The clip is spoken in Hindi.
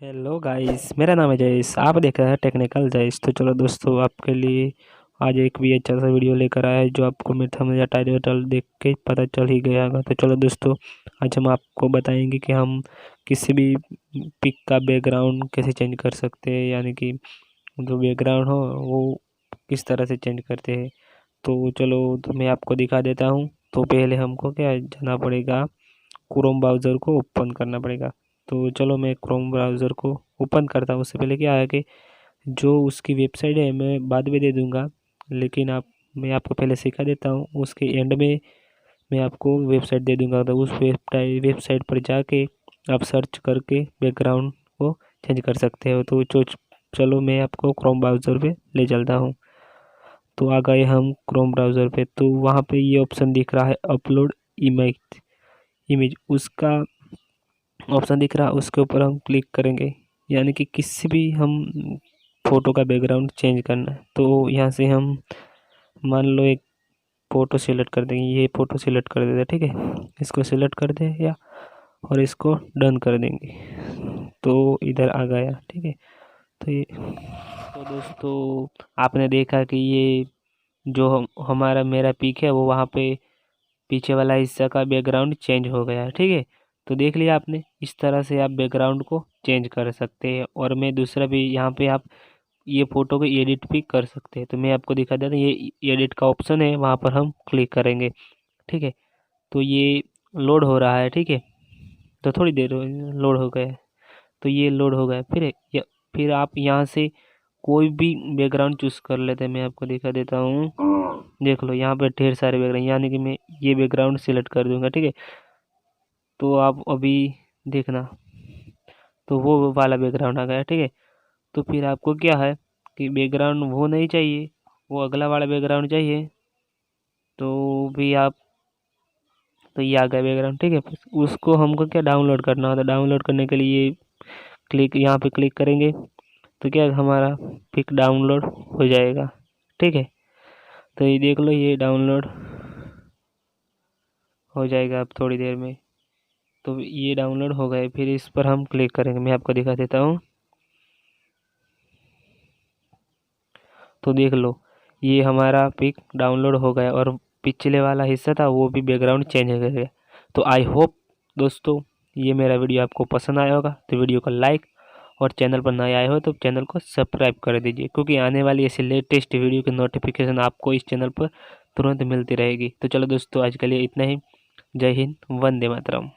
हेलो गाइस, मेरा नाम है जयेश। आप देख रहे हैं टेक्निकल जयेश। तो चलो दोस्तों, आपके लिए आज एक भी अच्छा सा वीडियो लेकर आया है जो आपको मेरे थंबनेल या टाइटल देख के पता चल ही गया होगा। तो चलो दोस्तों, आज हम आपको बताएंगे कि हम किसी भी पिक का बैकग्राउंड कैसे चेंज कर सकते हैं, यानी कि जो बैकग्राउंड हो वो किस तरह से चेंज करते हैं। तो चलो, तो मैं आपको दिखा देता हूँ। तो पहले हमको क्या जाना पड़ेगा, क्रोम ब्राउज़र को ओपन करना पड़ेगा। तो चलो, मैं क्रोम ब्राउज़र को ओपन करता हूँ। उससे पहले क्या है कि जो उसकी वेबसाइट है मैं बाद में दे दूँगा, लेकिन मैं आपको पहले सिखा देता हूँ। उसके एंड में मैं आपको वेबसाइट दे दूँगा। तो उस वेबसाइट पर जाके आप सर्च करके बैकग्राउंड को चेंज कर सकते हो। तो चलो, मैं आपको क्रोम ब्राउज़र पे ले चलता हूँ। तो आ गए हम क्रोम ब्राउज़र पे। तो वहाँ पे ये ऑप्शन दिख रहा है, अपलोड इमेज इमेज उसका ऑप्शन दिख रहा है, उसके ऊपर हम क्लिक करेंगे। यानी कि किसी भी हम फ़ोटो का बैकग्राउंड चेंज करना है तो यहाँ से हम मान लो एक फ़ोटो सिलेक्ट कर देंगे। ये फ़ोटो सिलेक्ट कर देते, ठीक है। इसको सिलेक्ट कर दे या और इसको डन कर देंगे तो इधर आ गया, ठीक है। तो दोस्तों, आपने देखा कि ये जो हमारा मेरा पिक है वो वहाँ पे पीछे वाला हिस्सा का बैकग्राउंड चेंज हो गया है, ठीक है। तो देख लिया आपने, इस तरह से आप बैकग्राउंड को चेंज कर सकते हैं। और मैं दूसरा भी यहाँ पे आप ये फ़ोटो को एडिट भी कर सकते हैं। तो मैं आपको दिखा देता हूँ, ये एडिट का ऑप्शन है, वहाँ पर हम क्लिक करेंगे, ठीक है। तो ये लोड हो रहा है, ठीक है। तो थोड़ी देर लोड हो गया, तो ये लोड हो गया। फिर आप यहाँ से कोई भी बैकग्राउंड चूज़ कर लेते हैं। मैं आपको दिखा देता हूँ। देख लो, यहाँ पे ढेर सारे बैकग्राउंड, यानी कि मैं ये बैकग्राउंड सिलेक्ट कर दूंगा, ठीक है। तो आप अभी देखना, तो वो वाला बैकग्राउंड आ गया, ठीक है। तो फिर आपको क्या है कि बैकग्राउंड वो नहीं चाहिए, वो अगला वाला बैकग्राउंड चाहिए। तो भी आप, तो ये आ गया बैकग्राउंड, ठीक है। उसको हमको क्या डाउनलोड करना होता है। डाउनलोड करने के लिए क्लिक यहाँ पे क्लिक करेंगे तो क्या हमारा पिक डाउनलोड हो जाएगा, ठीक है। तो ये देख लो, ये डाउनलोड हो जाएगा अब थोड़ी देर में। तो ये डाउनलोड हो गए, फिर इस पर हम क्लिक करेंगे। मैं आपको दिखा देता हूँ। तो देख लो, ये हमारा पिक डाउनलोड हो गया और पिछले वाला हिस्सा था वो भी बैकग्राउंड चेंज हो गया। तो आई होप दोस्तों, ये मेरा वीडियो आपको पसंद आया होगा। तो वीडियो को लाइक, और चैनल पर नए आए हो तो चैनल को सब्सक्राइब कर दीजिए, क्योंकि आने वाली ऐसी लेटेस्ट वीडियो की नोटिफिकेशन आपको इस चैनल पर तुरंत मिलती रहेगी। तो चलो दोस्तों, आज के लिए इतना ही। जय हिंद, वंदे मातरम।